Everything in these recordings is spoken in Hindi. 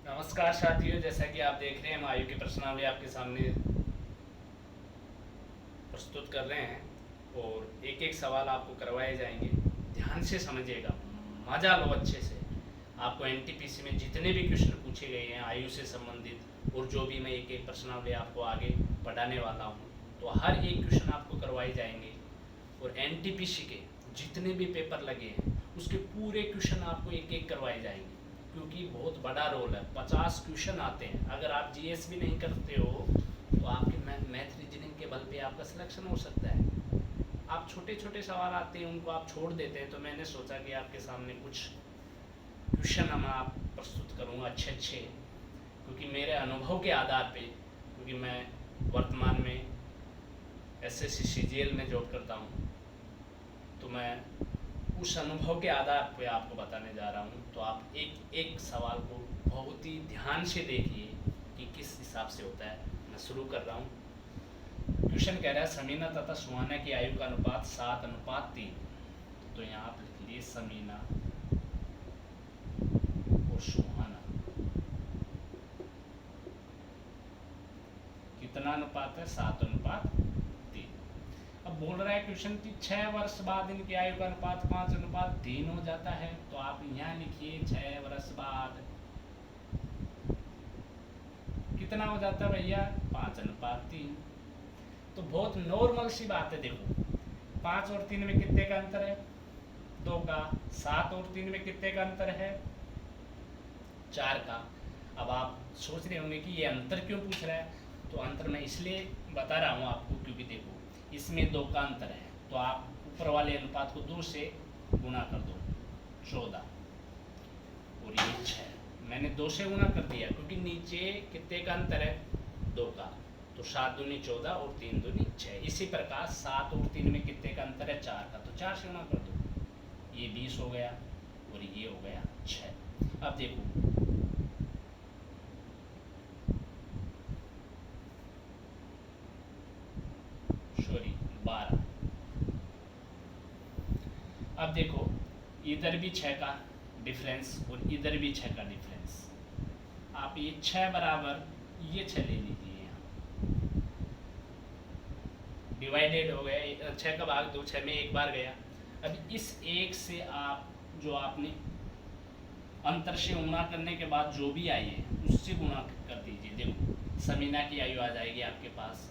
नमस्कार साथियों, जैसा कि आप देख रहे हैं हम आयु की प्रश्नावली आपके सामने प्रस्तुत कर रहे हैं और एक एक सवाल आपको करवाए जाएंगे। ध्यान से समझिएगा, मजा लो अच्छे से। आपको एनटीपीसी में जितने भी क्वेश्चन पूछे गए हैं आयु से संबंधित और जो भी मैं एक एक प्रश्नावली आपको आगे पढ़ाने वाला हूँ, तो हर एक क्वेश्चन आपको करवाए जाएंगे। और एनटीपीसी के जितने भी पेपर लगे हैं उसके पूरे क्वेश्चन आपको एक एक करवाए जाएंगे, क्योंकि बहुत बड़ा रोल है। 50 क्वेश्चन आते हैं। अगर आप जीएस भी नहीं करते हो तो आपके मैथ रीजनिंग के बल पे आपका सिलेक्शन हो सकता है। आप छोटे छोटे सवाल आते हैं उनको आप छोड़ देते हैं, तो मैंने सोचा कि आपके सामने कुछ क्वेश्चन हम आप प्रस्तुत करूँगा अच्छे अच्छे, क्योंकि मेरे अनुभव के आधार पे, क्योंकि मैं वर्तमान में एसएससी सीजीएल में जॉब करता हूँ, तो मैं उस अनुभव के आधार पे आपको बताने जा रहा हूँ। तो आप एक एक सवाल को बहुत ही ध्यान से देखिए कि किस हिसाब से होता है। मैं शुरू कर रहा हूँ। क्वेश्चन कह रहा है समीना तथा सुहाना की आयु का अनुपात 7:3। तो यहाँ आप लिख लीजिए समीना और सुहाना कितना अनुपात है? 7:3। अब बोल रहा है क्वेश्चन कि 6 वर्ष बाद इनकी आयु का अनुपात 5:3 हो जाता है। तो आप यहाँ लिखिए 6 वर्ष बाद कितना हो जाता है भैया? 5:3। तो बहुत नॉर्मल सी बात है। देखो 5 और 3 में कितने का अंतर है? 2 का। 7 और 3 में कितने का अंतर है? 4 का। अब आप सोच रहे होंगे कि ये अंतर क्यों पूछ रहा है। तो अंतर मैं इसलिए बता रहा हूँ आपको, क्योंकि देखो इसमें 2 का अंतर है, तो आप ऊपर वाले अनुपात को 2 से गुना कर दो, 14, और ये 6। मैंने 2 से गुना कर दिया क्योंकि नीचे कितने का अंतर है? 2 का। तो 7 दूनी 14 और 3 दूनी 6। इसी प्रकार 7 और 3 में कितने का अंतर है? 4 का। तो 4 से गुना कर दो, ये 20 हो गया और ये हो गया 6। अब देखो सॉरी 12। अब देखो इधर भी 6 का डिफरेंस और इधर भी 6 का डिफरेंस। आप ये 6 बराबर ये 6 ले लीजिए, यहाँ डिवाइडेड हो गया। 6 का भाग 2 6 में एक बार गया। अब इस एक से आप जो आपने अंतर से गुणा करने के बाद जो भी आई है उससे गुणा कर दीजिए। देखो समीना की आयु आ जाएगी आपके पास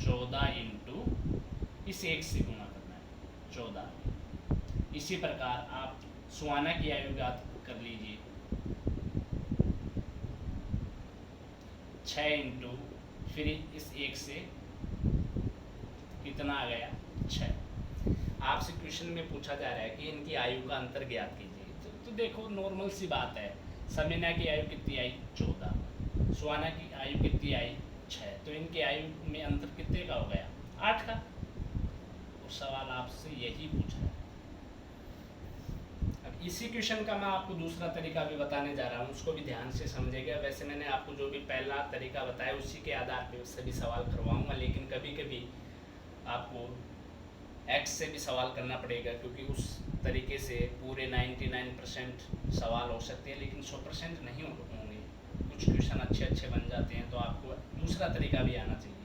14 इंटू इस एक से गुणा करना है 14। इसी प्रकार आप सुहाना की आयु ज्ञात कर लीजिए 6 इंटू फिर इस एक से कितना आ गया? 6। आपसे क्वेश्चन में पूछा जा रहा है कि इनकी आयु का अंतर ज्ञात कीजिए। तो देखो नॉर्मल सी बात है। समीना की आयु कितनी आई? 14। सुहाना की आयु कितनी आई? 6। तो इनकी आयु में अंतर कितने का हो गया? 8 का। और सवाल आपसे यही पूछा है। अब इसी क्वेश्चन का मैं आपको दूसरा तरीका भी बताने जा रहा हूँ, उसको भी ध्यान से समझिएगा। वैसे मैंने आपको जो भी पहला तरीका बताया उसी के आधार पर सभी सवाल करवाऊँगा, लेकिन कभी कभी आपको एक्स से भी सवाल करना पड़ेगा, क्योंकि उस तरीके से पूरे 99% सवाल हो सकते हैं, लेकिन 100% नहीं होंगे। कुछ क्वेश्चन अच्छे अच्छे बन जाते हैं, तो आपको दूसरा तरीका भी आना चाहिए।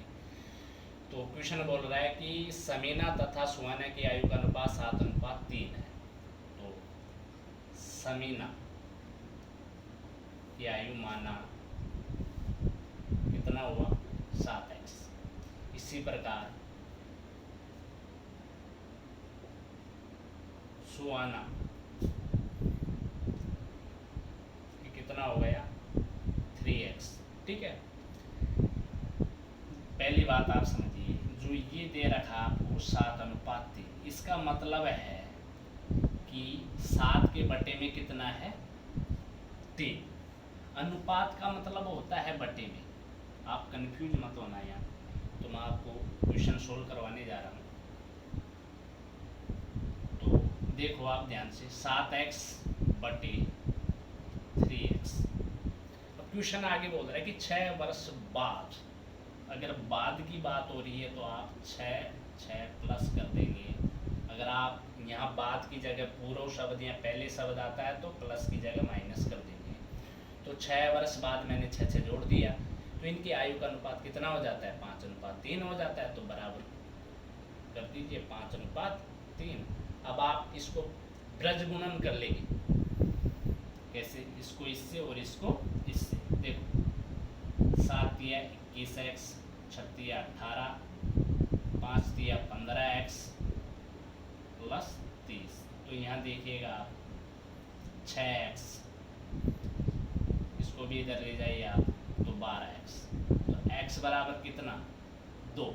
तो क्वेश्चन बोल रहा है कि समीना तथा सुहाना की आयु का अनुपात 7:3 है। तो समीना की आयु माना कितना हुआ? 7x। इसी प्रकार सुहाना कितना हो गया? 3x। ठीक है। पहली बात आप समझिए, जो ये दे रखा आपको 7:3, इसका मतलब है कि 7 के बटे में कितना है? 3। अनुपात का मतलब होता है बटे में। आप कंफ्यूज मत होना यहाँ। तो मैं आपको क्वेश्चन सोल्व करवाने जा रहा हूँ, तो देखो आप ध्यान से। 7x बटे 3x। अब क्वेश्चन आगे बोल रहा है कि 6 वर्ष बाद, अगर बाद की बात हो रही है तो आप 6 6 प्लस कर देंगे। अगर आप यहाँ बाद की जगह पूर्व शब्द या पहले शब्द आता है तो प्लस की जगह माइनस कर देंगे। तो 6 वर्ष बाद मैंने 6 जोड़ दिया, तो इनकी आयु का अनुपात कितना हो जाता है? 5:3 हो जाता है। तो बराबर कर दीजिए 5:3। अब आप इसको ब्रज गुणन कर लेंगे, कैसे? इसको इससे और इसको इससे। देखो 7 × 21x, 6 × 18, 5 × 15x प्लस 30। तो यहाँ देखिएगा आप 6x, इसको भी इधर ले जाइए आप, तो 12x। तो x बराबर कितना? 2।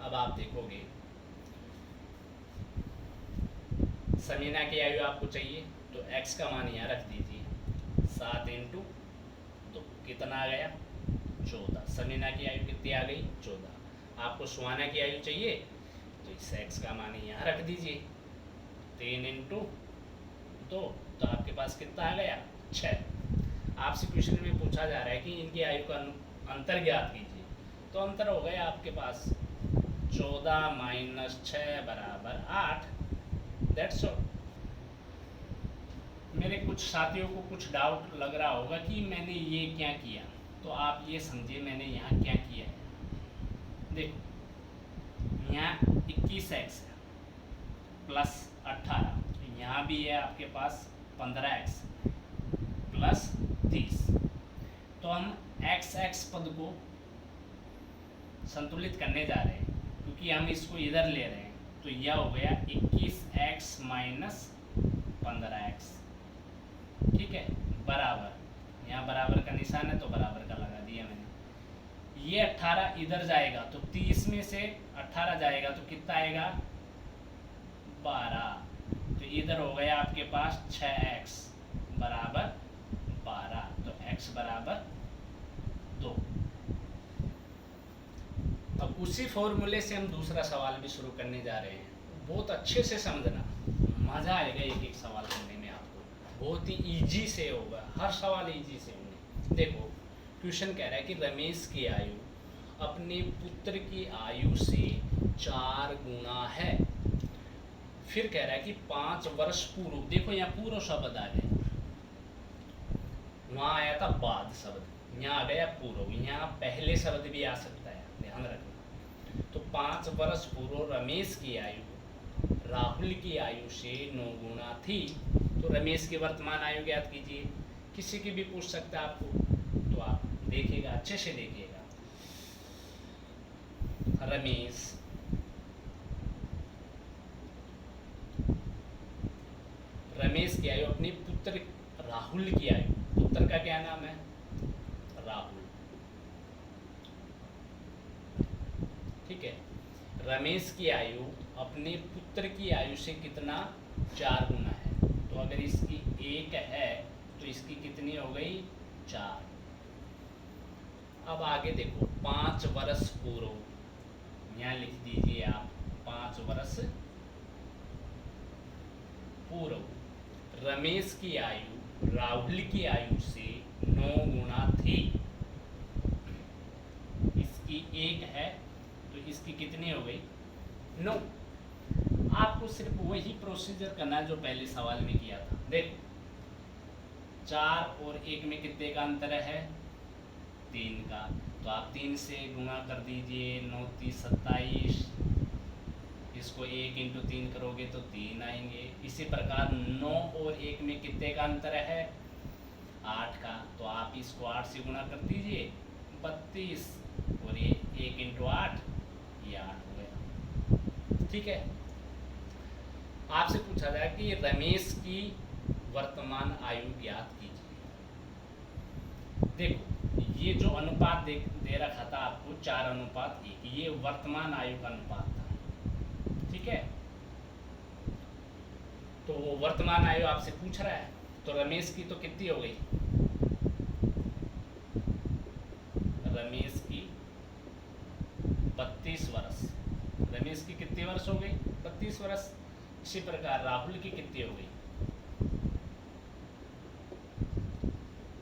अब आप देखोगे समीना की आयु आपको चाहिए, तो x का मान यहाँ रख दीजिए। 7 × 2 कितना आ गया? 14। समीना की आयु कितनी आ गई? 14। आपको सुहाना की आयु चाहिए, तो इस x का मान यहाँ रख दीजिए। 3 × 2, तो आपके पास कितना आ गया? 6। आपसे क्वेश्चन में पूछा जा रहा है कि इनकी आयु का अंतर ज्ञात कीजिए, तो अंतर हो गया आपके पास 14 - 6 = 8। That's all. मेरे कुछ साथियों को कुछ डाउट लग रहा होगा कि मैंने ये क्या किया, तो आप ये समझिए मैंने यहाँ क्या किया है। देखो यहाँ 21x है प्लस 18, यहाँ भी है आपके पास 15x प्लस 30। तो हम x पद को संतुलित करने जा रहे हैं, क्योंकि हम इसको इधर ले रहे हैं। तो यह हो गया 21x - 15x, ठीक है, बराबर। यहाँ बराबर का निशान है तो बराबर का लगा दिया मैंने। ये 18 इधर जाएगा तो 30 में से 18 जाएगा तो कितना आएगा? 12। तो इधर हो गया आपके पास 6x बराबर 12। तो x बराबर 2। अब उसी फॉर्मूले से हम दूसरा सवाल भी शुरू करने जा रहे हैं। बहुत अच्छे से समझना, मज़ा आएगा एक एक सवाल करने में आपको। बहुत ही इजी से होगा, हर सवाल इजी से होंगे। देखो क्वेश्चन कह रहा है कि रमेश की आयु अपने पुत्र की आयु से 4 गुना है। फिर कह रहा है कि 5 वर्ष पूर्व, देखो यहाँ पूर्व शब्द आ गए, वहाँ आया था बाद शब्द, यहाँ आ गया पूर्व, यहाँ पहले शब्द भी आ सकता है, ध्यान रखना। तो 5 वर्ष पूर्व रमेश की आयु राहुल की आयु से 9 गुना थी। तो रमेश की वर्तमान आयु ज्ञात कीजिए। किसी की भी पूछ सकता है आपको, तो आप देखिएगा, अच्छे से देखिएगा। रमेश की आयु अपने पुत्र राहुल की आयु, पुत्र का क्या नाम है? राहुल, ठीक है। रमेश की आयु अपने पुत्र की आयु से कितना? 4 गुना है। तो अगर इसकी 1 है तो इसकी कितनी हो गई? 4। अब आगे देखो 5 वर्ष पूर्व, यहाँ लिख दीजिए आप 5 वर्ष पूर्व रमेश की आयु राहुल की आयु से 9 गुना थी। इसकी 1 है तो इसकी कितनी हो गई? 9। आपको सिर्फ वही प्रोसीजर करना है जो पहले सवाल में किया था। देखो 4 और 1 में कितने का अंतर है? 3 का। तो आप 3 से गुणा कर दीजिए, 9 × 30 = 27। इसको 1 × 3 करोगे तो 3 आएंगे। इसी प्रकार 9 और 1 में कितने का अंतर है? 8 का। तो आप इसको 8 से गुणा कर दीजिए, 32, और ये 1 × 8, ये 8 हो गया, ठीक है। आपसे पूछा जाए कि रमेश की वर्तमान आयु ज्ञात कीजिए। देखो ये जो अनुपात दे रखा था आपको 4:1, ये वर्तमान आयु का अनुपात था, ठीक है। तो वर्तमान आयु आपसे पूछ रहा है, तो रमेश की तो कितनी हो गई? रमेश की 32 वर्ष। रमेश की कितने वर्ष हो गई? 32 वर्ष। इसी प्रकार राहुल की कितनी हो गई?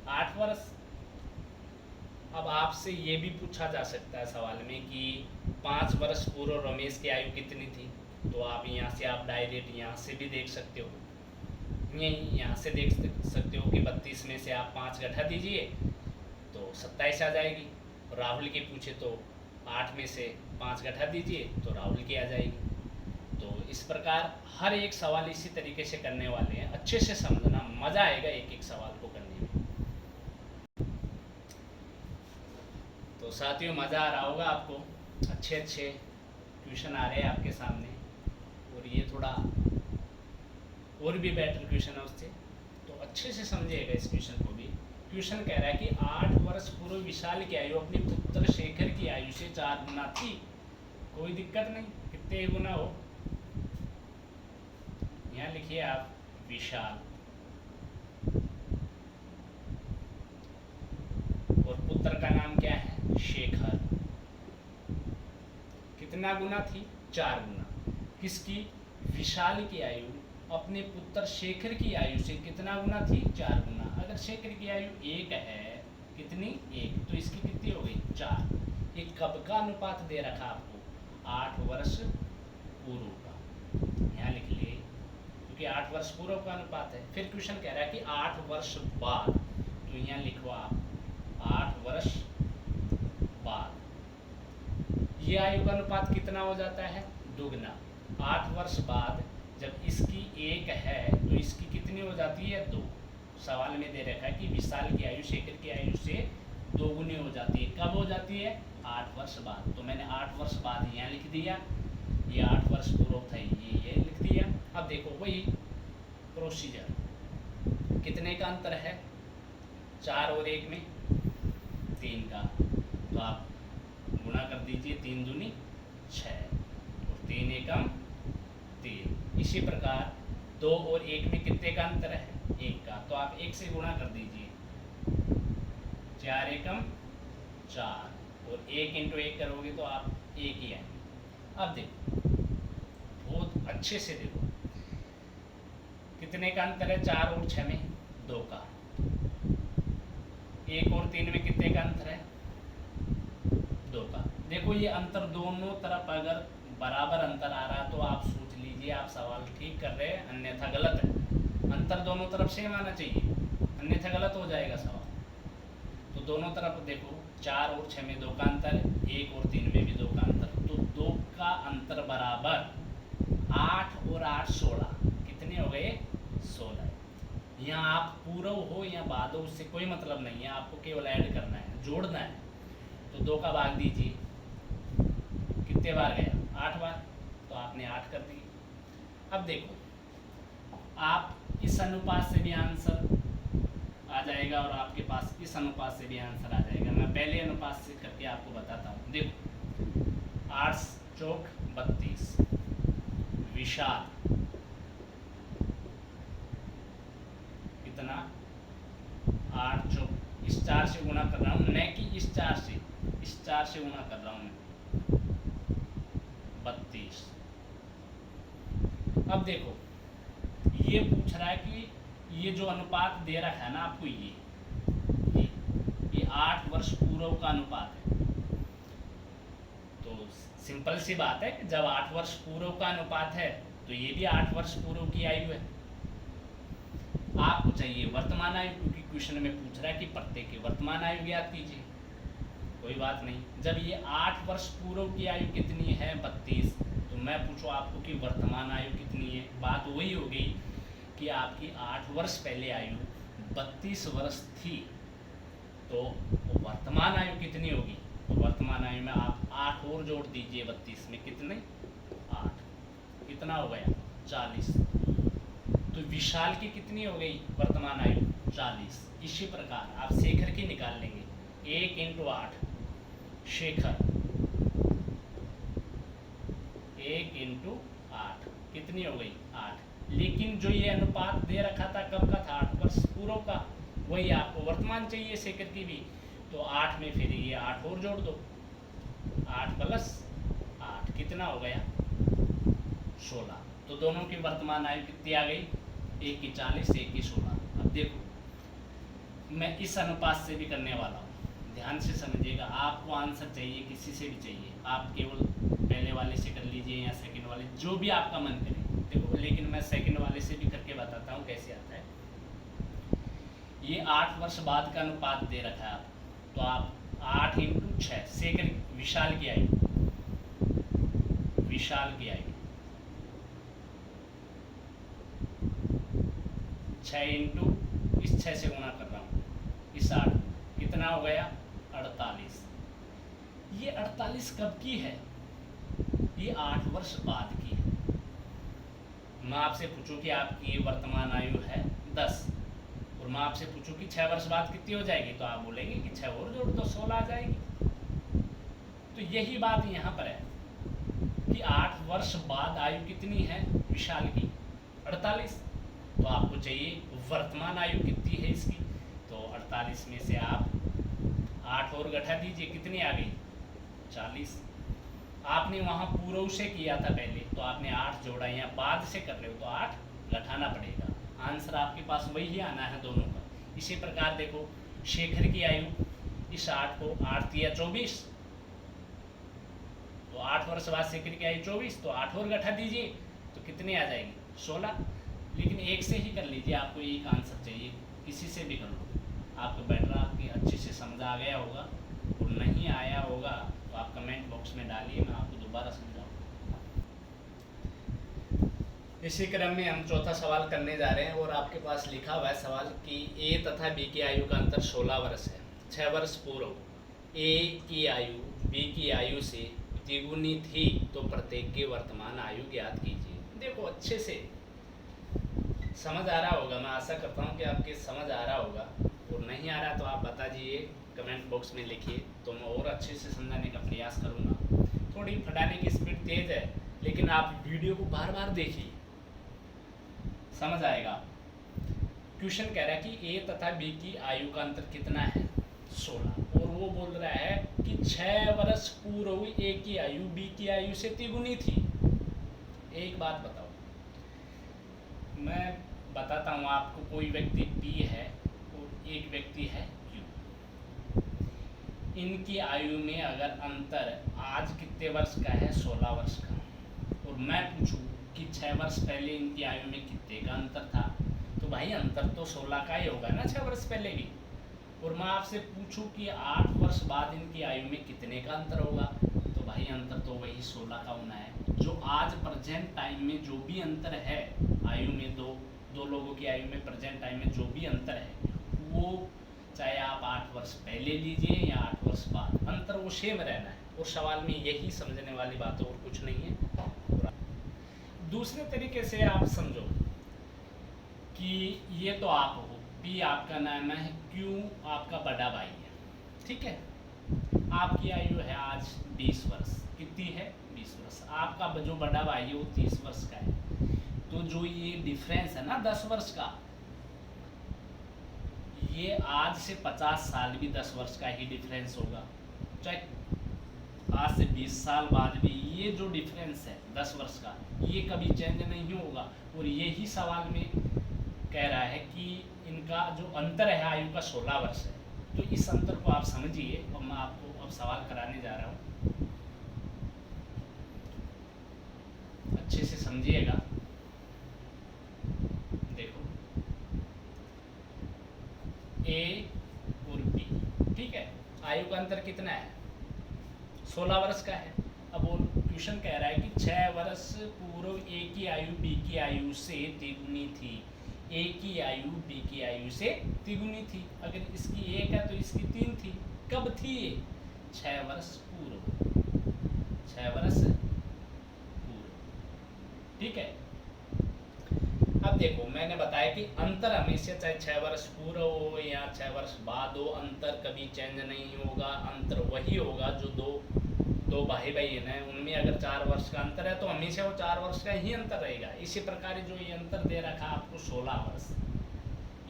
8 वर्ष। अब आपसे ये भी पूछा जा सकता है सवाल में कि 5 वर्ष पूर्व रमेश की आयु कितनी थी? तो आप यहाँ से आप डायरेक्ट यहाँ से भी देख सकते हो, यहाँ से देख सकते हो कि 32 में से आप 5 घटा दीजिए तो 27 आ जाएगी। राहुल की पूछे तो 8 में से 5 घटा दीजिए तो राहुल की आ जाएगी। तो इस प्रकार हर एक सवाल इसी तरीके से करने वाले हैं, अच्छे से समझना, मज़ा आएगा एक एक सवाल को करने में। तो साथियों मज़ा आ रहा होगा आपको, अच्छे अच्छे क्वेश्चन आ रहे हैं आपके सामने, और ये थोड़ा और भी बेटर क्वेश्चन है उससे, तो अच्छे से समझिएगा इस क्वेश्चन को भी। क्वेश्चन कह रहा है कि 8 वर्ष पूर्व विशाल की आयु अपने पुत्र शेखर की आयु से 4 गुना थी। कोई दिक्कत नहीं, कितने गुना हो, यहाँ लिखिए आप विशाल, और पुत्र का नाम क्या है, शेखर। कितना गुना थी, 4 गुना। किसकी, विशाल की आयु अपने पुत्र शेखर की आयु से कितना गुना थी, 4 गुना। अगर शेखर की आयु 1 है, कितनी, 1, तो इसकी कितनी हो गई, 4। ये कब का अनुपात दे रखा आपको, 8 वर्ष पूर्व का, यहाँ लिख लिए, क्योंकि 8 वर्ष पूर्व का अनुपात है। फिर क्वेश्चन कह रहा है कि 8 वर्ष बाद, तो यहाँ लिखो आप 8 वर्ष बाद, ये आयु का अनुपात कितना हो जाता है, दुगना। 8 वर्ष बाद जब इसकी 1 है तो इसकी कितनी हो जाती है, 2। सवाल में दे रखा है कि विशाल की आयु शेखर की आयु से 2 गुनी हो जाती है। कब हो जाती है, 8 वर्ष बाद। तो मैंने 8 वर्ष बाद यहाँ लिख दिया, ये 8 वर्ष पूर्व था, ये लिख दिया। अब देखो वही प्रोसीजर, कितने का अंतर है, 4 और 1 में 3 का, तो आप गुणा कर दीजिए, 3 दूनी 6 और 3 एकम 3। इसी प्रकार 2 और 1 में कितने का अंतर है, 1 का, तो आप 1 से गुणा कर दीजिए, 4 एकम 4, और 1 इंटू 1 करोगे तो आप 1 ही आएंगे। अब देखो बहुत अच्छे से देखो, कितने का अंतर है, 4 और 6 में 2 का, 1 और 3 में कितने का अंतर है, 2 का। देखो ये अंतर दोनों तरफ अगर बराबर अंतर आ रहा है तो आप सोच लीजिए आप सवाल ठीक कर रहे हैं, अन्यथा गलत है। अंतर दोनों तरफ सेम आना चाहिए, अन्यथा गलत हो जाएगा सवाल। तो दोनों तरफ देखो, 4 और 6 में 2 का अंतर, 1 और 3 में भी 2 का अंतर, तो 2 का अंतर बराबर 8 और 8 16, कितने हो गए, 16। यहाँ आप पूर्व हो या बाद हो उससे कोई मतलब नहीं है, आपको केवल ऐड करना है, जोड़ना है। तो 2 का भाग दीजिए, कितने बार गया, 8 बार, तो आपने 8 कर दिए। अब देखो आप इस अनुपात से भी आंसर आ जाएगा और आपके पास इस अनुपात से भी आंसर आ जाएगा। मैं पहले अनुपात से करके आपको बताता हूँ। देखो 8 चौक 32, विशाल कितना, 8 चौक, इस 4 से गुणा कर रहा हूँ, न कि इस 4 से, इस 4 से गुणा कर रहा हूँ मैं, 32। अब देखो ये पूछ रहा है कि ये जो अनुपात दे रखा है ना आपको, ये 8 वर्ष पूर्व का अनुपात है। तो सिंपल सी बात है कि जब 8 वर्ष पूर्व का अनुपात है तो ये भी 8 वर्ष पूर्व की आयु है। आपको चाहिए वर्तमान आयु, क्योंकि क्वेश्चन में पूछ रहा है कि प्रत्येक की वर्तमान आयु ज्ञात कीजिए। कोई बात नहीं, जब ये 8 वर्ष पूर्व की आयु कितनी है, 32, तो मैं पूछूँ आपको कि वर्तमान आयु कितनी है। बात वही हो गई कि आपकी 8 वर्ष पहले आयु 32 वर्ष थी, तो वर्तमान आयु कितनी होगी, तो वर्तमान आयु में आप 8 और जोड़ दीजिए, 32 में कितने, 8, कितना हो गया, 40। तो विशाल की कितनी हो गई वर्तमान आयु, 40। इसी प्रकार आप शेखर की निकाल लेंगे, 1 इंटू 8, शेखर 1 इंटू 8 कितनी हो गई, 8। लेकिन जो ये अनुपात दे रखा था कब का था, 8 वर्ष पूर्व का, वही आपको वर्तमान चाहिए शेखर की भी। तो 8 में फिर ये 8 और जोड़ दो, 8 प्लस 8 कितना हो गया, 16। तो दोनों की वर्तमान आयु कितनी आ गई, एक की 40, एक की 16। अब देखो मैं इस अनुपात से भी करने वाला हूँ, ध्यान से समझिएगा। आपको आंसर चाहिए किसी से भी चाहिए, आप केवल पहले वाले से कर लीजिए या सेकंड वाले, जो भी आपका मन करे। देखो लेकिन मैं सेकंड वाले से भी करके बताता हूँ कैसे आता है। ये 8 वर्ष बाद का अनुपात दे रखा है आपको, तो आप 8 इंटू 6 सेकंड, विशाल की आयु, विशाल की आयु 6 इंटू इस 6 से गुणा कर रहा हूँ, इस 8 कितना हो गया 48। ये 48 कब की है? ये 8 वर्ष बाद की है। मैं आपसे पूछूं कि आपकी वर्तमान आयु है 10, और मैं आपसे पूछूं कि 6 वर्ष बाद कितनी हो जाएगी, तो आप बोलेंगे कि 6 और जोड़ दो 16 आ जाएगी। तो यही बात यहाँ पर है कि 8 वर्ष बाद आयु कितनी है विशाल की, 48। तो आपको चाहिए वर्तमान आयु कितनी है इसकी, तो 48 में से आप 8 और घटा दीजिए, कितनी आ गई 40। आपने वहाँ पूर्व से किया था पहले, तो आपने 8 जोड़ा, यहाँ बाद से कर रहे हो तो 8 घटाना पड़ेगा। आंसर आपके पास वही आना है दोनों का। इसी प्रकार देखो शेखर की आयु, इस 8 को 8 या 24, तो 8 वर्ष बाद शेखर की आयु 24, तो 8 और घटा दीजिए तो कितनी आ जाएगी 16। लेकिन एक से ही कर लीजिए, आपको एक आंसर चाहिए, किसी से भी कर लो। आपको बेटर आपकी अच्छे से समझ आ गया होगा, और नहीं आया होगा तो आप कमेंट बॉक्स में डालिए, मैं आपको दोबारा समझाऊंगा। इसी क्रम में हम चौथा सवाल करने जा रहे हैं, और आपके पास लिखा हुआ है सवाल कि ए तथा बी की आयु का अंतर 16 वर्ष है। 6 वर्ष पूर्व ए की आयु बी की आयु से द्विगुनी थी, तो प्रत्येक की वर्तमान आयु ज्ञात कीजिए। देखो अच्छे से समझ आ रहा होगा, मैं आशा करता हूँ कि आपके समझ आ रहा होगा, और नहीं आ रहा तो आप बता दीजिए, कमेंट बॉक्स में लिखिए, तो मैं और अच्छे से समझाने का प्रयास करूँगा। थोड़ी फटाने की स्पीड तेज़ है, लेकिन आप वीडियो को बार बार देखिए, समझ आएगा। क्वेश्चन कह रहा है कि ए तथा बी की आयु का अंतर कितना है 16, और वो बोल रहा है कि 6 वर्ष पूर्व ए की आयु बी की आयु से तिगुनी थी। एक बात बताओ, मैं बताता हूँ आपको, कोई व्यक्ति पी है और एक व्यक्ति है क्यू। इनकी आयु में अगर अंतर आज कितने वर्ष का है 16 वर्ष का, और मैं पूछूं कि 6 वर्ष पहले इनकी आयु में कितने का अंतर था, तो भाई अंतर तो 16 का ही होगा ना 6 वर्ष पहले भी। और मैं आपसे पूछूं कि 8 वर्ष बाद इनकी आयु में कितने का अंतर होगा, तो भाई अंतर तो वही 16 का होना है। जो आज प्रेजेंट टाइम में जो भी अंतर है आयु में, दो लोगों की आयु में प्रेजेंट टाइम में जो भी अंतर है, वो चाहे आप 8 वर्ष पहले लीजिए या 8 वर्ष बाद, अंतर वो सेम रहना है। और सवाल में यही समझने वाली बात और कुछ नहीं है। दूसरे तरीके से आप समझो कि ये तो आप हो, पी आपका नाम है, क्यू आपका बड़ा भाई है, ठीक है। आपकी आयु है आज 20 वर्ष, कितनी है 20 वर्ष। आपका जो बड़ा भाई है वो 30 वर्ष का है। तो जो ये डिफरेंस है ना 10 वर्ष का, ये आज से 50 साल भी 10 वर्ष का ही डिफरेंस होगा, चाहे आज से 20 साल बाद भी ये जो डिफरेंस है 10 वर्ष का, ये कभी चेंज नहीं होगा। और यही सवाल में कह रहा है कि इनका जो अंतर है आयु का 16 वर्ष है। तो इस अंतर को आप समझिए, और मैं आपको अब सवाल कराने जा रहा हूँ, अच्छे से समझिएगा। देखो ए और बी, ठीक है, आयु का अंतर कितना है 16 वर्ष का है। अब वो क्वेश्चन कह रहा है कि 6 वर्ष पूर्व ए की आयु बी की आयु से तिगुनी थी। ए की आयु बी की आयु से तिगुनी थी। अगर इसकी 1 है तो इसकी 3 थी। कब थी ये 6 वर्ष पूर्व, 6 वर्ष पूर्व, ठीक है। अब देखो मैंने बताया कि अंतर हमेशा चाहे 6 वर्ष पूर्व हो या 6 वर्ष बाद हो, अंतर कभी चेंज नहीं होगा। अंतर वही होगा जो दो भाई बहन हैं, उनमें अगर 4 वर्ष का अंतर है तो हमेशा वो 4 वर्ष का ही अंतर रहेगा। इसी प्रकार जो ये अंतर दे रखा आपको 16 वर्ष,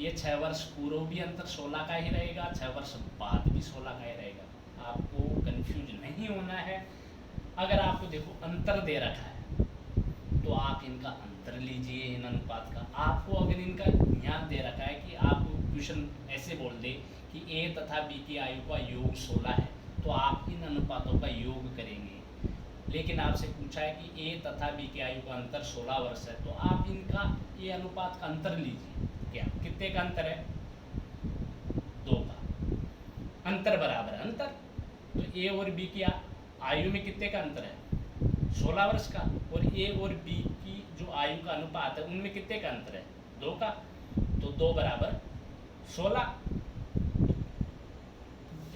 ये 6 वर्ष पूर्व भी अंतर 16 का ही रहेगा, 6 वर्ष बाद भी 16 का ही रहेगा। आपको कंफ्यूज नहीं होना है। अगर आपको देखो अंतर दे रखा है तो आप इनका अंतर लीजिए इन अनुपात का। आपको अगर इनका ज्ञान दे रखा है कि आपको क्वेश्चन ऐसे बोल दे कि ए तथा बी की आयु का योग 16 है, तो आप इन अनुपातों का योग करेंगे। लेकिन आपसे पूछा है कि ए तथा बी की आयु का अंतर 16 वर्ष है, तो आप इनका ये अनुपात का अंतर लीजिए। क्या कितने का अंतर है? 2 का अंतर बराबर है अंतर। तो ए और बी की आयु में कितने का अंतर है? 16 वर्ष का। और ए और बी की जो आयु का अनुपात है उनमें कितने का अंतर है? 2 का। तो 2 बराबर 16,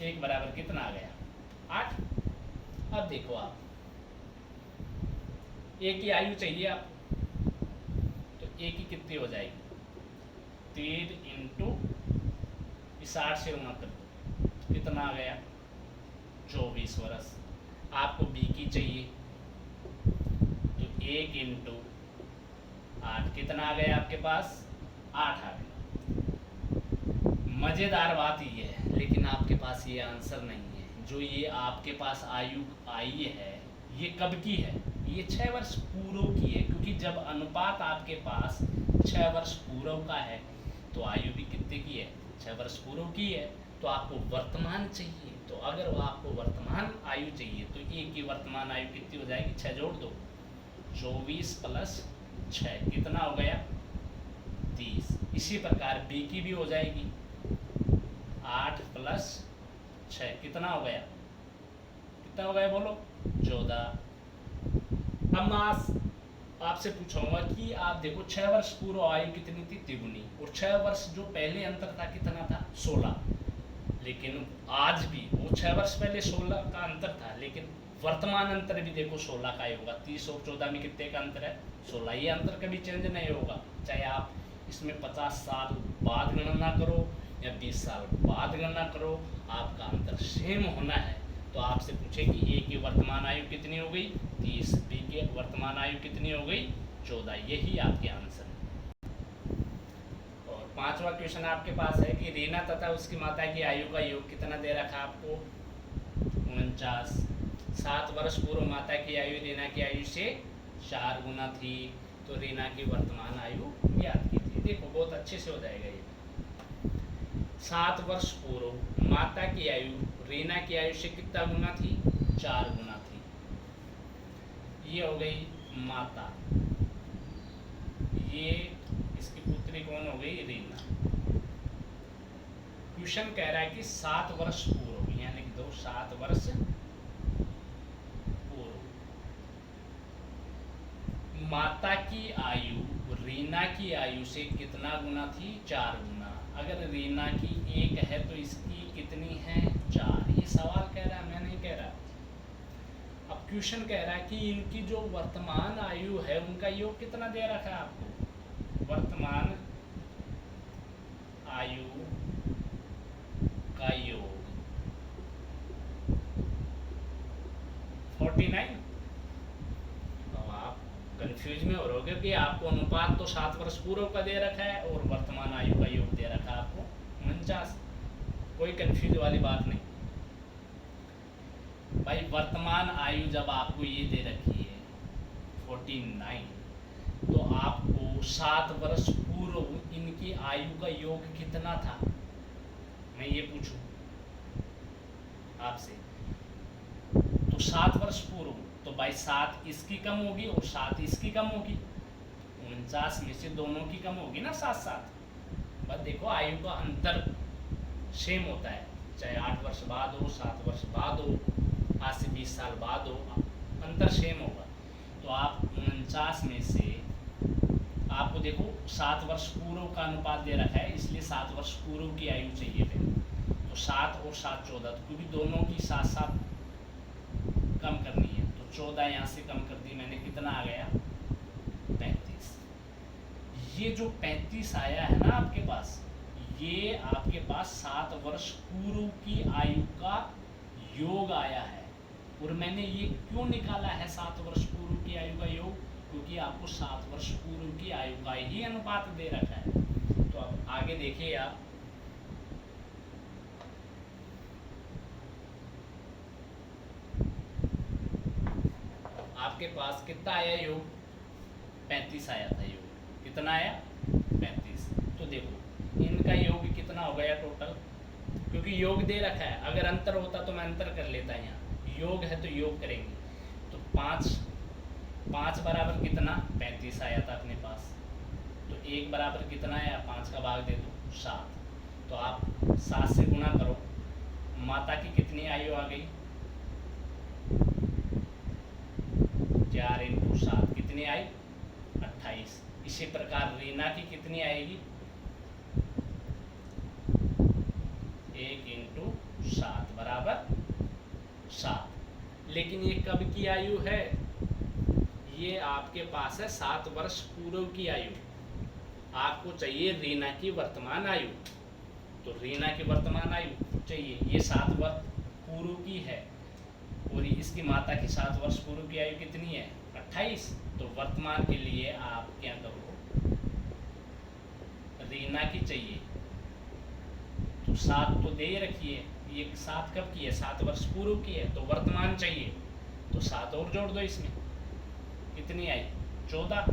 1 बराबर कितना आ गया? 8। अब देखो आप ए की आयु चाहिए आप, तो ए की कितनी हो जाएगी? 3 इंटू 60 से गुना कर दो, कितना आ गया? 24 वर्ष। आपको बी की चाहिए, तो 1 इंटू 8 कितना आ गया आपके पास? 8 आ गया। मज़ेदार बात ये है, लेकिन आपके पास ये आंसर नहीं है। जो ये आपके पास आयु आई है ये कब की है? ये 6 वर्ष पूर्व की है, क्योंकि जब अनुपात आपके पास 6 वर्ष पूर्व का है तो आयु भी कितने की है? 6 वर्ष पूर्व की है। तो आपको वर्तमान चाहिए, तो अगर वो आपको वर्तमान आयु चाहिए तो ए की वर्तमान आयु कितनी हो जाएगी? 6 जोड़ दो, 24 प्लस 6 कितना हो गया? 30। इसी प्रकार बी की भी हो जाएगी, 8 प्लस 6 कितना हो गया? कितना हो गया बोलो? 14। अब मैं आपसे पूछूंगा कि आप देखो 6 वर्ष पूर्व आयु कितनी थी? तिगुनी। और 6 वर्ष जो पहले अंतर था कितना था? 16। लेकिन आज भी वो 6 वर्ष पहले 16 का अंतर था, लेकिन वर्तमान अंतर भी देखो 16 का ही होगा। 30 और 14 में कितने का अंतर है? 16। ये अंतर कभी चेंज नहीं होगा, चाहे आप इसमें 50 साल बाद गणना करो या 20 साल बाद गणना करो, आपका अंतर सेम होना है। तो आपसे पूछे कि ए की वर्तमान आयु कितनी हो गई? 30। बी की वर्तमान आयु कितनी हो गई? 14। यही आपके आंसर है। और 5वां क्वेश्चन आपके पास है कि रीना तथा उसकी माता की आयु का योग कितना दे रखा आपको? 49। 7 वर्ष पूर्व माता की आयु रीना की आयु से 4 गुना थी, तो रीना की वर्तमान आयु ज्ञात की थी। देखो बहुत अच्छे से हो जाएगा ये। 7 वर्ष पूर्व माता की आयु रीना की आयु से कितना गुना थी? 4 गुना थी। ये हो गई माता, ये इसकी पुत्री कौन हो गई? रीना। क्वेश्चन कह रहा है कि 7 वर्ष पूर्व, यहाँ लिख दो 7 वर्ष पूर्व माता की आयु रीना की आयु से कितना गुना थी? 4 गुना। अगर रीना की 1 है तो इसकी कितनी है? 4। ये सवाल कह रहा है, मैं नहीं कह रहा। अब क्वेश्चन कह रहा है कि इनकी जो वर्तमान आयु है उनका योग कितना दे रखा है आपको? वर्तमान आयु का योग 49। अब आप कंफ्यूज में हो रहोगे कि आपको अनुपात तो 7 वर्ष पूर्व का दे रखा है और वर्तमान आयु का योग दे रखा है आपको 49। कोई कंफ्यूज वाली बात नहीं भाई। वर्तमान आयु जब आपको ये दे रखी है 49, तो आपको 7 वर्ष पूर्व इनकी आयु का योग कितना था? मैं ये पूछूं आपसे, तो 7 वर्ष पूर्व तो भाई 7 इसकी कम होगी और 7 इसकी कम होगी। 49 में से दोनों की कम होगी ना 7-7। बस देखो आयु का अंतर सेम होता है, चाहे 8 वर्ष बाद हो, 7 वर्ष बाद हो, आज से 20 साल बाद हो, अंतर सेम होगा। तो आप 49 में से आपको देखो 7 वर्ष पूर्व का अनुपात दे रखा है, इसलिए 7 वर्ष पूर्व की आयु चाहिए पहले। तो 7 और 7 14, क्योंकि दोनों की 7-7 कम करनी है, तो 14 यहाँ से कम कर दी मैंने, कितना आ गया? 35। ये जो 35 आया है ना आपके पास, ये आपके पास 7 वर्ष पूर्व की आयु का योग आया है। और मैंने ये क्यों निकाला है 7 वर्ष पूर्व की आयु का योग? क्योंकि आपको 7 वर्ष पूर्व की आयु का ही अनुपात दे रखा है। तो अब आगे देखिए आप, आपके पास कितना आया योग? 35 आया था योग। कितना आया? 35। तो देखो इनका योग कितना हो गया टोटल? क्योंकि योग दे रखा है। अगर अंतर होता तो मैं अंतर कर लेता, यहाँ योग है तो योग करेंगे। तो 5 बराबर कितना 35 आया था अपने पास। तो 1 बराबर कितना आया, 5 का भाग दे दो 7। तो आप 7 से गुणा करो, माता की कितनी आयु आ गई, 4 × 7 कितनी आई 28। इसी प्रकार रीना की कितनी आएगी, 1 × 7 बराबर 7। लेकिन ये कब की आयु है, ये आपके पास है 7 वर्ष पूर्व की आयु। आपको चाहिए रीना की वर्तमान आयु, तो रीना की वर्तमान आयु चाहिए, ये 7 वर्ष पूर्व की है और इसकी माता की 7 वर्ष पूर्व की आयु कितनी है 28। तो वर्तमान के लिए आप क्या करो, रीना की चाहिए तो 7 तो दे ही रखिए, ये 7 कब की है 7 वर्ष पूर्व की है, तो वर्तमान चाहिए तो 7 और जोड़ दो इसमें, कितनी आई 14।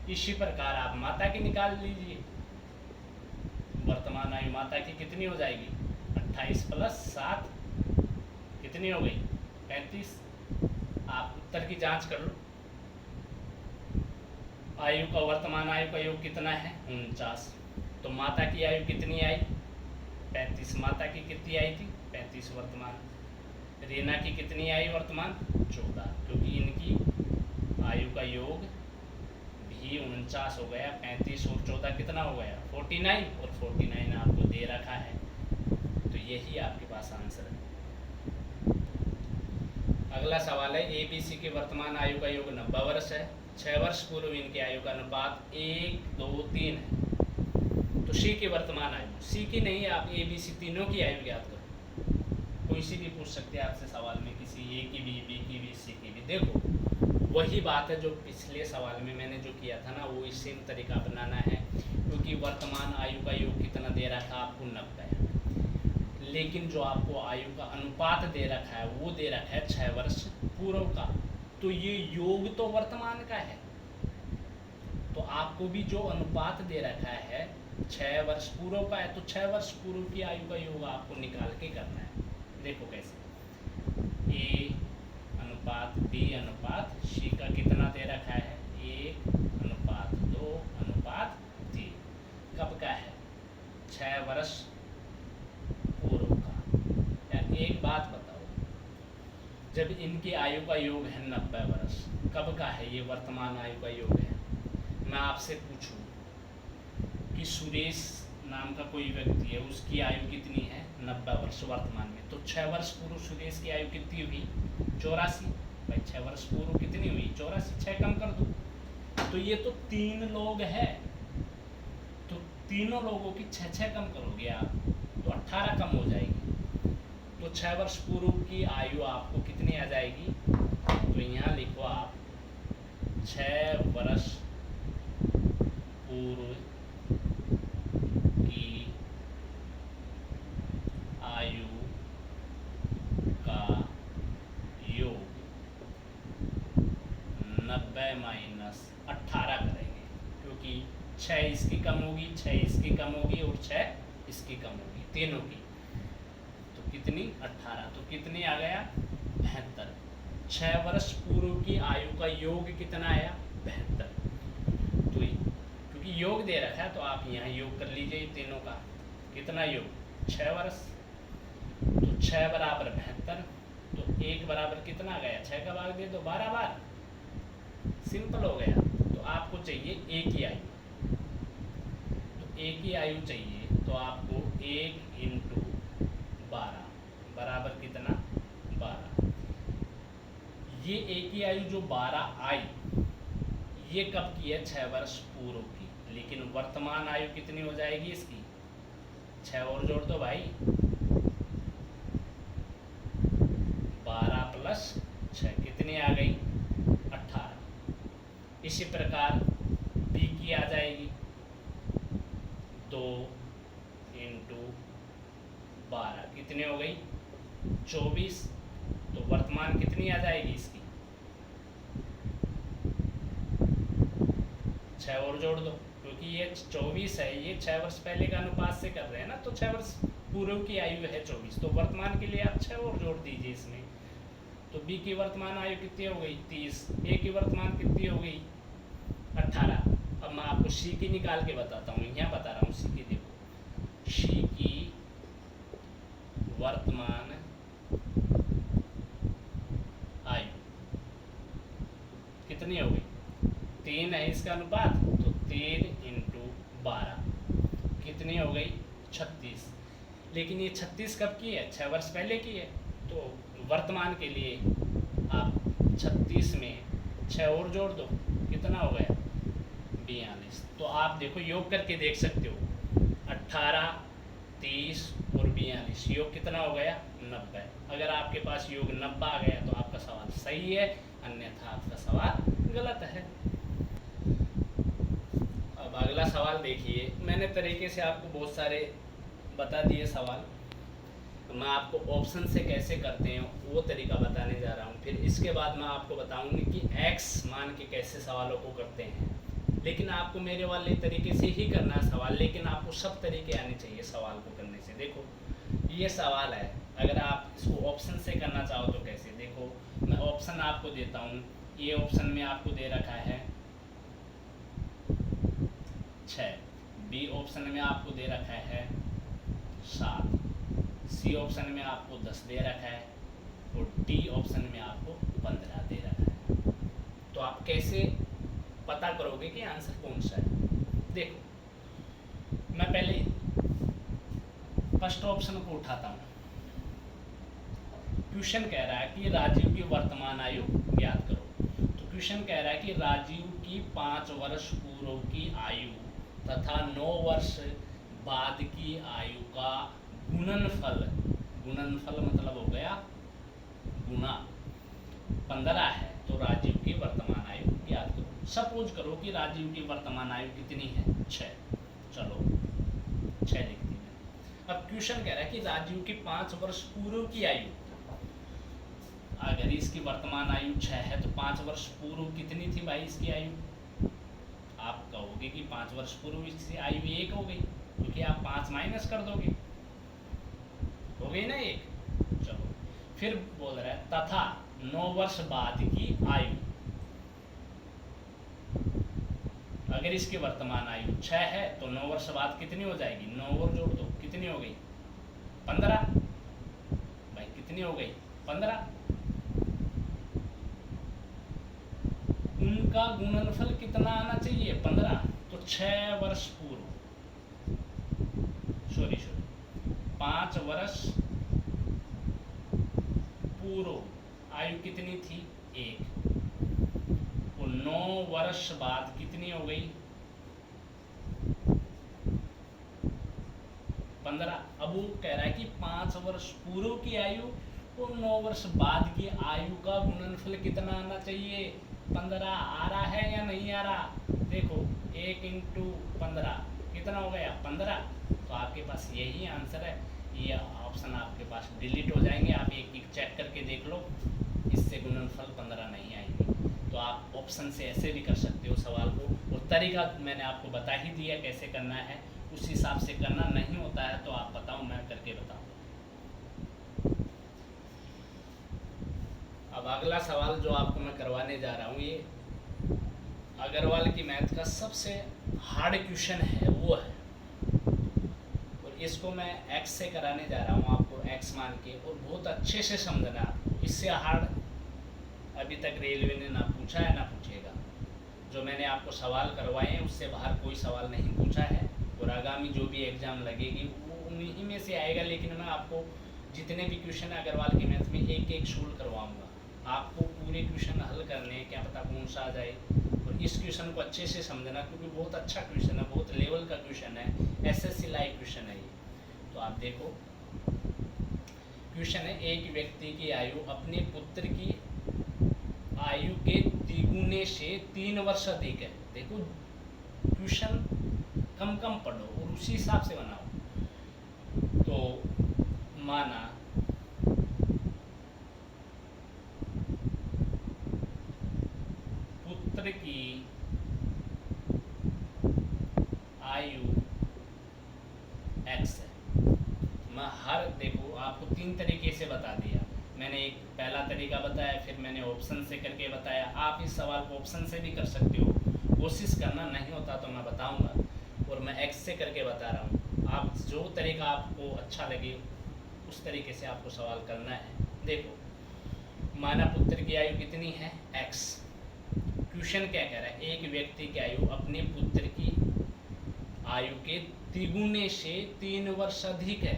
इसी प्रकार आप माता की निकाल लीजिए, वर्तमान आयु माता की कितनी हो जाएगी 28 + 7 कितनी हो गई 35। आप उत्तर की जांच कर लो, आयु का वर्तमान आयु का योग कितना है 49। तो माता की आयु कितनी आई 35, माता की कितनी आई थी 35 वर्तमान। रीना की कितनी आई वर्तमान 14, क्योंकि इनकी आयु का योग भी 49 हो गया। 35 और 14 कितना हो गया 49, और 49 आपको दे रखा है, तो यही आपके पास आंसर है। अगला सवाल है ABC की वर्तमान आयु का योग 90 वर्ष है। 6 वर्ष पूर्व इनकी आयु का अनुपात 1, 2, 3 है। तो C की वर्तमान आयु, C की नहीं, आप ABC तीनों की आयु ज्ञात करो। कोई सी भी पूछ सकते हैं आपसे सवाल में, किसी A की भी, B की भी, C की भी। देखो वही बात है जो पिछले सवाल में मैंने जो किया था ना, वो सेम तरीका अपनाना है, क्योंकि वर्तमान आयु का योग कितना दे रहा था आपको 90, लेकिन जो आपको आयु का अनुपात दे रखा है वो दे रखा है 6 वर्ष पूर्व का, तो ये योग तो वर्तमान का है, तो आपको भी जो अनुपात दे रखा है 6 वर्ष पूर्व का है, तो 6 वर्ष पूर्व की आयु का योग आपको निकाल के करना है। देखो कैसे, A अनुपात B अनुपात C का कितना दे रखा है 1:2:3, कब का है 6 वर्ष पूर्व का। यार एक बात बताओ, जब इनकी आयु का योग है 90 वर्ष, कब का है ये वर्तमान आयु का योग है। मैं आपसे पूछूं कि सुरेश नाम का कोई व्यक्ति है, उसकी आयु कितनी है 90 वर्ष वर्तमान में, तो 6 वर्ष पूर्व सुरेश की आयु कितनी हुई 84। भाई 6 वर्ष पूर्व कितनी हुई 84, 6 कम कर दो, तो ये तो 3 लोग हैं, तो तीनों लोगों की 6 कम करोगे आप तो 18 कम हो जाएगी। तो 6 वर्ष पूर्व की आयु आपको कितनी आ जाएगी, तो यहाँ लिखो आप 6 वर्ष पूर्व की आयु का योग 90 - 18 करेंगे, क्योंकि 6 इसकी कम होगी, 6 इसकी कम होगी और 6 इसकी कम होगी, तीनों की, तो कितनी 18, तो कितनी आ गया 72। 6 वर्ष पूर्व की आयु का योग कितना आया 72। तो क्योंकि योग दे रखा है तो आप यहाँ योग कर लीजिए तीनों का, कितना योग 6 वर्ष, तो 6 बराबर 72, तो 1 बराबर कितना आ गया 6 का भाग दे दो 12 बार, सिंपल हो गया। तो आपको चाहिए A की आयु, तो A की आयु चाहिए, तो आपको 1 × 12 बराबर कितना 12। ये A की आयु जो 12 आई, ये कब की है 6 वर्ष पूर्व की, लेकिन वर्तमान आयु कितनी हो जाएगी इसकी 6 और जोड़ दो भाई, 12 + 6 कितनी आ गई 18। इसी प्रकार B की आ जाएगी 2 × 12 कितनी हो गई 24, तो वर्तमान कितनी आ जाएगी इसकी 6 और जोड़ दो, क्योंकि ये 24 है, ये 6 वर्ष पहले का अनुपात से कर रहे हैं ना, तो 6 वर्ष पूर्व की आयु है 24, तो वर्तमान के लिए आप 6 और जोड़ दीजिए इसमें। तो बी की वर्तमान आयु कितनी हो गई 30, ए की वर्तमान कितनी हो गई 18। अब मैं आपको सी की निकाल के बताता हूँ, यहाँ बता रहा हूँ सी की। देखो सी की वर्तमान आयु कितनी हो गई 3 है इसका अनुपात, तो 3 इंटू 12 कितनी हो गई 36। लेकिन ये 36 कब की है 6 वर्ष पहले की है। तो वर्तमान के लिए आप 36 में 6 और जोड़ दो, कितना हो गया 42। तो आप देखो योग करके देख सकते हो 18, 30 और 42 योग कितना हो गया 90। अगर आपके पास योग 90 आ गया तो आपका सवाल सही है, अन्यथा आपका सवाल गलत है। अब अगला सवाल देखिए, मैंने तरीके से आपको बहुत सारे बता दिए सवाल, मैं आपको ऑप्शन से कैसे करते हैं वो तरीका बताने जा रहा हूँ। फिर इसके बाद मैं आपको बताऊंगी कि एक्स मान के कैसे सवालों को करते हैं। लेकिन आपको मेरे वाले तरीके से ही करना है सवाल, लेकिन आपको सब तरीके आने चाहिए सवाल को करने से। देखो ये सवाल है, अगर आप इसको ऑप्शन से करना चाहो तो कैसे, देखो मैं ऑप्शन आपको देता हूँ। ये ऑप्शन में आपको दे रखा है 6, बी ऑप्शन में आपको दे रखा है 7, सी ऑप्शन में आपको 10 दे रखा है और डी ऑप्शन में आपको 15 दे रखा है। तो आप कैसे पता करोगे कि आंसर कौन सा है। देखो मैं पहले फर्स्ट ऑप्शन को उठाता हूँ। क्वेश्चन कह रहा है कि राजीव की वर्तमान आयु ज्ञात करो। तो क्वेश्चन कह रहा है कि राजीव की 5 वर्ष पूर्व की आयु तथा 9 वर्ष बाद की आयु का गुणनफल, गुणनफल मतलब हो गया गुना 15 है। तो राजीव की वर्तमान आयु ज्ञात करो। सपोज करो कि राजीव की वर्तमान आयु कितनी है 6, चलो 6 लिख दी मैंने। अब क्वेश्चन कह रहा है कि राजीव की 5 वर्ष पूर्व की आयु, अगर इसकी वर्तमान आयु 6 है तो 5 वर्ष पूर्व कितनी थी भाई इसकी आयु। आप कहोगे कि 5 वर्ष पूर्व इसकी आयु 1 हो गई, क्योंकि आप 5 माइनस कर दोगे, हो गई ना 1। चलो फिर बोल रहा है तथा 9 वर्ष बाद की आयु, अगर इसकी वर्तमान आयु 6 है तो 9 वर्ष बाद कितनी हो जाएगी, 9 और जोड़ दो, कितनी हो गई 15। भाई कितनी हो गई 15। उनका गुणनफल कितना आना चाहिए 15, तो 6 वर्ष पूर्व, सॉरी 5 वर्ष पूर्व आयु कितनी थी 1, और 9 वर्ष बाद कितनी हो गई 15। अब वो कह रहा है कि 5 वर्ष पूर्व की आयु और 9 वर्ष बाद की आयु का गुणनफल कितना आना चाहिए 15। आ रहा है या नहीं आ रहा, देखो 1 इंटू 15 कितना हो गया 15। तो आपके पास यही आंसर है। ये ऑप्शन आपके पास डिलीट हो जाएंगे, आप एक एक चेक करके देख लो, इससे गुणनफल 15 नहीं आएंगे। तो आप ऑप्शन से ऐसे भी कर सकते हो सवाल को, और तरीका मैंने आपको बता ही दिया कैसे करना है, उस हिसाब से करना। नहीं होता है तो आप बताओ, मैं करके बताऊँ। अब अगला सवाल जो आपको मैं करवाने जा रहा हूँ, ये अग्रवाल की मैथ का सबसे हार्ड क्वेश्चन है वो है, और इसको मैं एक्स से कराने जा रहा हूँ आपको, एक्स मान के, और बहुत अच्छे से समझना। इससे हार्ड अभी तक रेलवे ने ना पूछा है ना पूछेगा। जो मैंने आपको सवाल करवाए हैं उससे बाहर कोई सवाल नहीं पूछा है, और आगामी जो भी एग्ज़ाम लगेगी वो उन्हीं में से आएगा। लेकिन मैं आपको जितने भी क्वेश्चन अग्रवाल की मैथ में एक एक सोल्व करवाऊँगा। आपको पूरे क्वेश्चन हल करने हैं, क्या पता कौन सा आ जाए। और इस क्वेश्चन को अच्छे से समझना, क्योंकि बहुत अच्छा क्वेश्चन है, बहुत लेवल का क्वेश्चन है, एसएससी लाइव क्वेश्चन है ये। तो आप देखो क्वेश्चन है, एक व्यक्ति की आयु अपने पुत्र की आयु के तिगुने से 3 वर्ष अधिक है। देखो क्वेश्चन कम कम पढ़ो और उसी हिसाब से बनाओ। तो माना पुत्र की आयु x है, मैं हर देखो आपको 3 तरीके से बता दिया। मैंने एक पहला तरीका बताया, फिर मैंने ऑप्शन से करके बताया। आप इस सवाल को ऑप्शन से भी कर सकते हो, कोशिश करना, नहीं होता तो मैं बताऊंगा। और मैं एक्स से करके बता रहा हूँ, आप जो तरीका आपको अच्छा लगे उस तरीके से आपको सवाल करना है। देखो, माना पुत्र की आयु कितनी है, एक्स। क्वेश्चन क्या कह रहा है, एक व्यक्ति की आयु अपने पुत्र की आयु के तिगुने से 3 वर्ष अधिक है।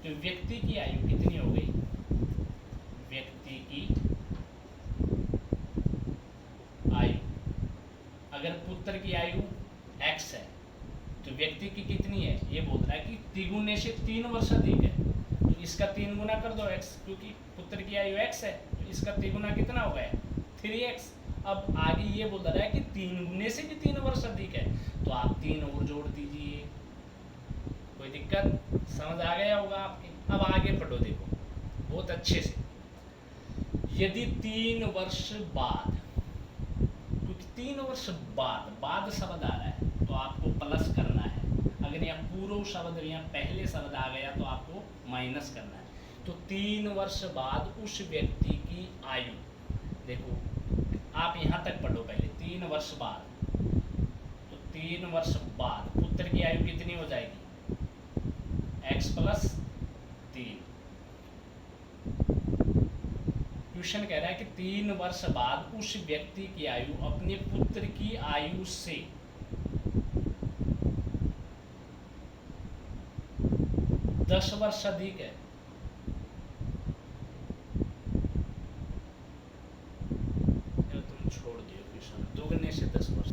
तो व्यक्ति की आयु कितनी हो गई, व्यक्ति की आयु, अगर पुत्र की आयु एक्स है तो व्यक्ति की कितनी है, ये बोल रहा है कि तिगुने से 3 वर्ष अधिक है। तो इसका 3 गुना कर दो एक्स, क्योंकि पुत्र की आयु एक्स है, तो इसका 3 गुना कितना हो गया, 3x। अब आगे ये बोल रहा है कि 3 गुने से भी 3 वर्ष अधिक है, तो आप 3 और जोड़ दीजिए। कोई दिक्कत, समझ आ गया होगा आपके। अब आगे पढ़ो, देखो बहुत अच्छे से। यदि 3 वर्ष बाद, क्योंकि 3 वर्ष बाद शब्द आ रहा है तो आपको प्लस करना है। अगर यहाँ पूर्व शब्द यहाँ पहले शब्द आ गया तो आपको माइनस करना है। तो 3 वर्ष बाद उस व्यक्ति की आयु, देखो आप यहाँ तक पढ़ो पहले, 3 वर्ष बाद, तो 3 वर्ष बाद पुत्र की आयु कितनी हो जाएगी, x प्लस 3। क्वेश्चन कह रहा है कि 3 वर्ष बाद उस व्यक्ति की आयु अपने पुत्र की आयु से 10 वर्ष अधिक है। तुम छोड़ दियो क्वेश्चन, दोगुने से 10 वर्ष।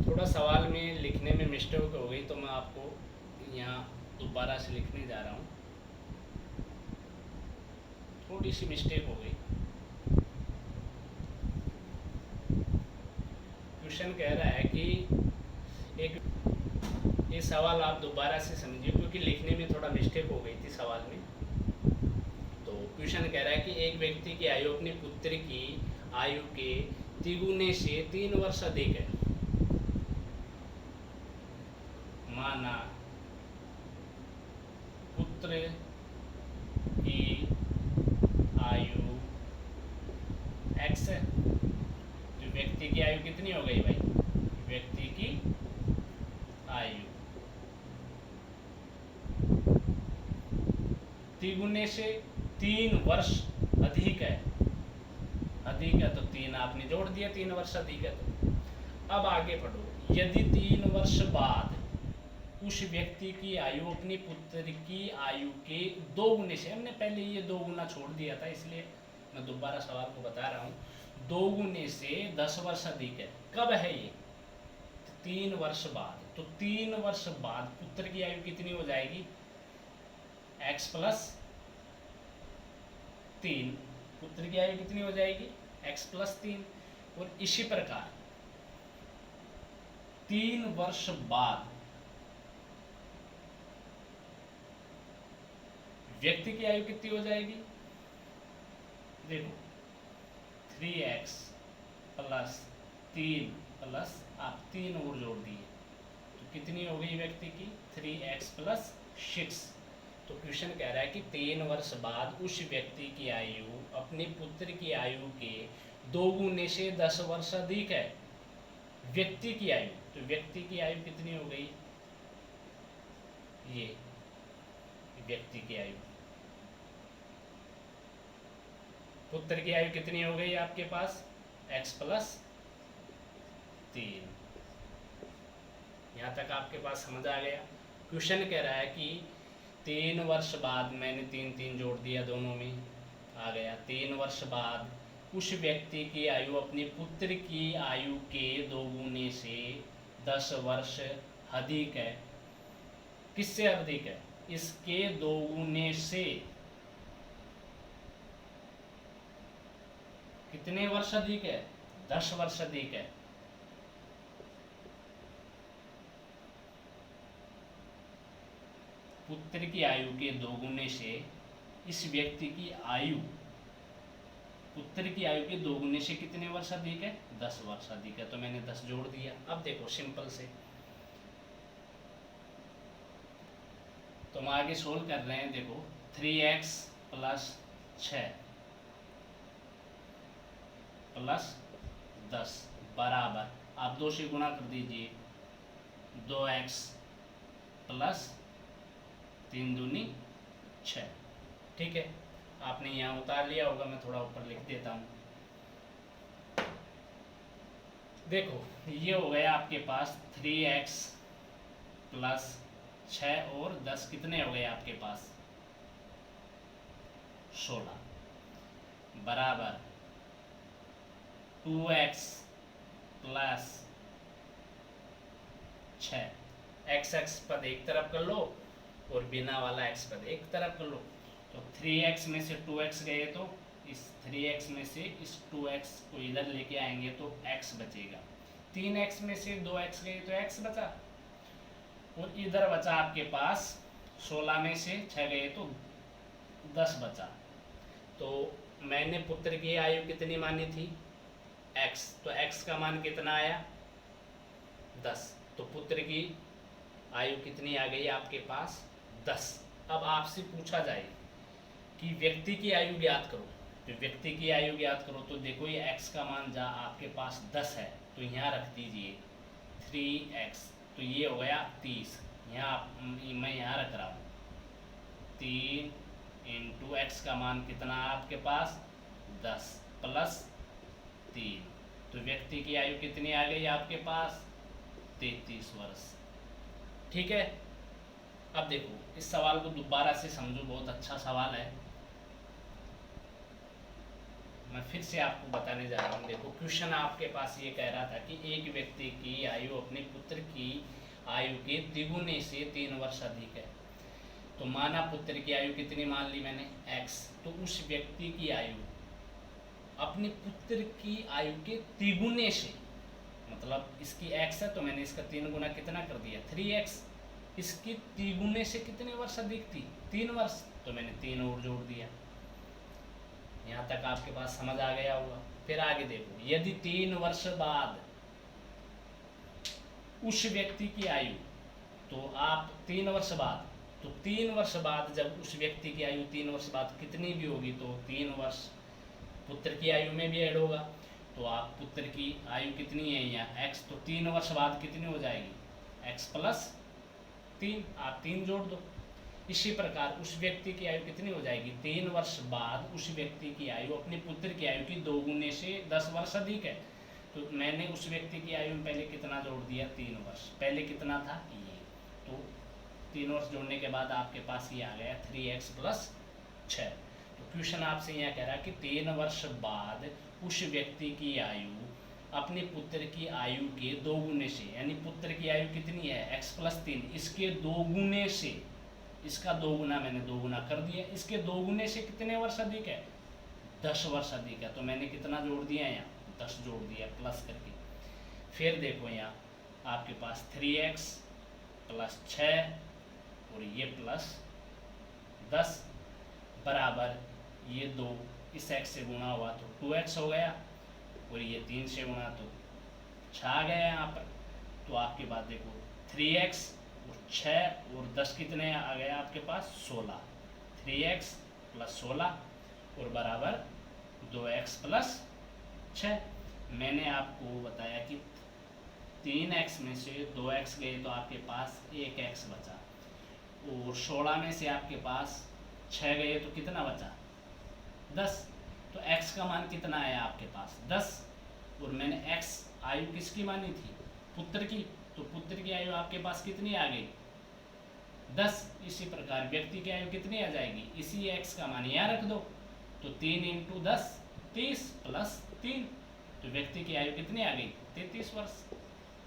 थोड़ा सवाल में लिखने में मिस्टेक हो गई, तो मैं आपको यहाँ दोबारा से लिखने जा रहा हूँ, थोड़ी सी मिस्टेक हो गई। क्वेश्चन कह रहा है कि एक, ये सवाल आप दोबारा से समझिए क्योंकि लिखने में थोड़ा मिस्टेक हो गई थी सवाल में। तो क्वेश्चन कह रहा है कि एक व्यक्ति की आयु अपने पुत्र की आयु के तिगुने से 3 वर्ष अधिक है। माना पुत्र की आयु x है, तो व्यक्ति की आयु कितनी हो गई भाई, व्यक्ति की आयु तिगुने से 3 वर्ष अधिक है, अधिक है तो 3 आपने जोड़ दिया, 3 वर्ष अधिक है तो। अब आगे पढ़ो, यदि 3 वर्ष बाद उस व्यक्ति की आयु अपने पुत्र की आयु के 2 गुने से, हमने पहले ये 2 गुना छोड़ दिया था इसलिए मैं दोबारा सवाल को बता रहा हूँ, 2 गुने से 10 वर्ष अधिक है। कब है ये, 3 वर्ष बाद। तो 3 वर्ष बाद पुत्र की आयु कितनी हो जाएगी, x प्लस 3। पुत्र की आयु कितनी हो जाएगी, x प्लस 3। और इसी प्रकार 3 वर्ष बाद व्यक्ति की आयु कितनी हो जाएगी, देखो 3x प्लस 3 प्लस आप 3 और जोड़ दिए तो कितनी हो गई व्यक्ति की, 3x प्लस 6। तो क्वेश्चन कह रहा है कि 3 वर्ष बाद उस व्यक्ति की आयु अपने पुत्र की आयु के 2 गुने से 10 वर्ष अधिक है, व्यक्ति की आयु। तो व्यक्ति की आयु कितनी हो गई, ये व्यक्ति की आयु, पुत्र की आयु कितनी हो गई आपके पास, x प्लस 3। यहाँ तक आपके पास समझ आ गया। क्वेश्चन कह रहा है कि 3 वर्ष बाद, मैंने 3 जोड़ दिया, दोनों में आ गया। 3 वर्ष बाद उस व्यक्ति की आयु अपने पुत्र की आयु के 2 गुने से 10 वर्ष अधिक है। किससे अधिक है, इसके 2 गुने से कितने वर्ष अधिक है, 10 वर्ष अधिक है। पुत्र की आयु के 2 गुने से इस व्यक्ति की आयु, पुत्र की आयु के 2 गुने से कितने वर्ष अधिक है, 10 वर्ष अधिक है। तो मैंने 10 जोड़ दिया। अब देखो सिंपल से तो हम आगे सोल्व कर रहे हैं। देखो 3x प्लस 6 प्लस 10 बराबर, आप 2 से गुणा कर दीजिए, 2x प्लस 3 दूनी 6। ठीक है, आपने यहाँ उतार लिया होगा, मैं थोड़ा ऊपर लिख देता हूँ। देखो ये हो गया आपके पास 3x प्लस 6 और 10 कितने हो गए आपके पास, 16 बराबर 2x प्लस 6। x पद एक तरफ कर लो और बिना वाला x पद एक तरफ कर लो। तो 3x में से 2x गए तो इस 3x में से इस 2x को इधर लेके आएंगे तो x बचेगा। 3x में से 2x गए तो x बचा, और इधर बचा आपके पास 16 में से 6 गए तो 10 बचा। तो मैंने पुत्र की आयु कितनी मानी थी, x, तो x का मान कितना आया, 10। तो पुत्र की आयु कितनी आ गई आपके पास, 10। अब आपसे पूछा जाए कि व्यक्ति की आयु ज्ञात करो, तो व्यक्ति की आयु ज्ञात करो, तो देखो ये x का मान जा आपके पास 10 है, तो यहाँ रख दीजिए 3x, तो ये हो गया 30। यहाँ मैं यहाँ रख रहा हूँ 3 इंटू एक्स का मान कितना है आपके पास, 10 प्लस 3, तो व्यक्ति की आयु कितनी आ गई आपके पास, 33 वर्ष। ठीक है, अब देखो इस सवाल को दोबारा से समझो, बहुत अच्छा सवाल है। मैं फिर से आपको बताने जा रहा हूँ। देखो क्वेश्चन आपके पास ये कह रहा था कि एक व्यक्ति की आयु अपने पुत्र की आयु के द्विगुने से 3 वर्ष अधिक है। तो माना पुत्र की आयु कितनी मान ली मैंने, x, तो उस व्यक्ति की आयु अपने पुत्र की आयु के तिगुने से, मतलब इसकी x है तो मैंने इसका 3 गुना कितना कर दिया, 3x, इसकी तिगुने से कितने वर्ष अधिक थी, 3 वर्ष, तो मैंने 3 और जोड़ दिया। यहाँ तक आपके पास समझ आ गया होगा। फिर आगे देखो, यदि 3 वर्ष बाद उस व्यक्ति की आयु, तो आप 3 वर्ष बाद, तो 3 वर्ष बाद जब उस व्यक्ति की आयु 3 वर्ष बाद कितनी भी होगी, तो 3 वर्ष पुत्र की आयु में भी ऐड होगा, तो आप पुत्र की आयु कितनी है यहाँ x, तो 3 वर्ष बाद कितनी हो जाएगी, x प्लस 3, आप 3 जोड़ दो। इसी प्रकार उस व्यक्ति की आयु कितनी हो जाएगी, 3 वर्ष बाद उस व्यक्ति की आयु अपने पुत्र की आयु की 2 गुने से 10 वर्ष अधिक है। तो मैंने उस व्यक्ति की आयु में पहले कितना जोड़ दिया, 3 वर्ष, पहले कितना था ये, तो 3 वर्ष जोड़ने के बाद आपके पास ये आ गया 3x प्लस 6। तो क्वेश्चन आपसे यह कह रहा है कि 3 वर्ष बाद उस व्यक्ति की आयु अपने पुत्र की आयु के 2 गुने से, यानी पुत्र की आयु कितनी है x प्लस 3, इसके 2 गुने से, इसका 2 गुना मैंने 2 गुना कर दिया, इसके 2 गुने से कितने वर्ष अधिक है, 10 वर्ष अधिक है, तो मैंने कितना जोड़ दिया यहाँ, 10 जोड़ दिया प्लस करके। फिर देखो यहाँ आपके पास 3x प्लस 6 और ये प्लस 10 बराबर ये 2 इस x से गुणा हुआ तो 2x हो गया, और ये 3 से गुणा तो 6 आ गया यहाँ पर। तो आपके पास देखो 3x और 6 और 10 कितने आ गया आपके पास, 16, 3x प्लस 16 और बराबर 2x प्लस 6। मैंने आपको बताया कि 3x में से 2x गए तो आपके पास 1x बचा, और 16 में से आपके पास 6 गए तो कितना बचा, 10। तो x का मान कितना आया आपके पास, 10, और मैंने x आयु किसकी मानी थी, पुत्र की, तो पुत्र की आयु आपके पास कितनी आ गई, 10। इसी प्रकार व्यक्ति की आयु कितनी आ जाएगी, इसी x का मान यहाँ रख दो, तो 3 इंटू 10 30 प्लस 3, तो व्यक्ति की आयु कितनी आ गई, 33 वर्ष।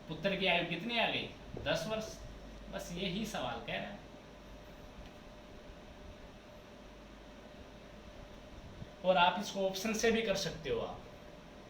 पुत्र की आयु कितनी आ गई, 10 वर्ष। बस यही सवाल कह रहा है। और आप इसको ऑप्शन से भी कर सकते हो आप।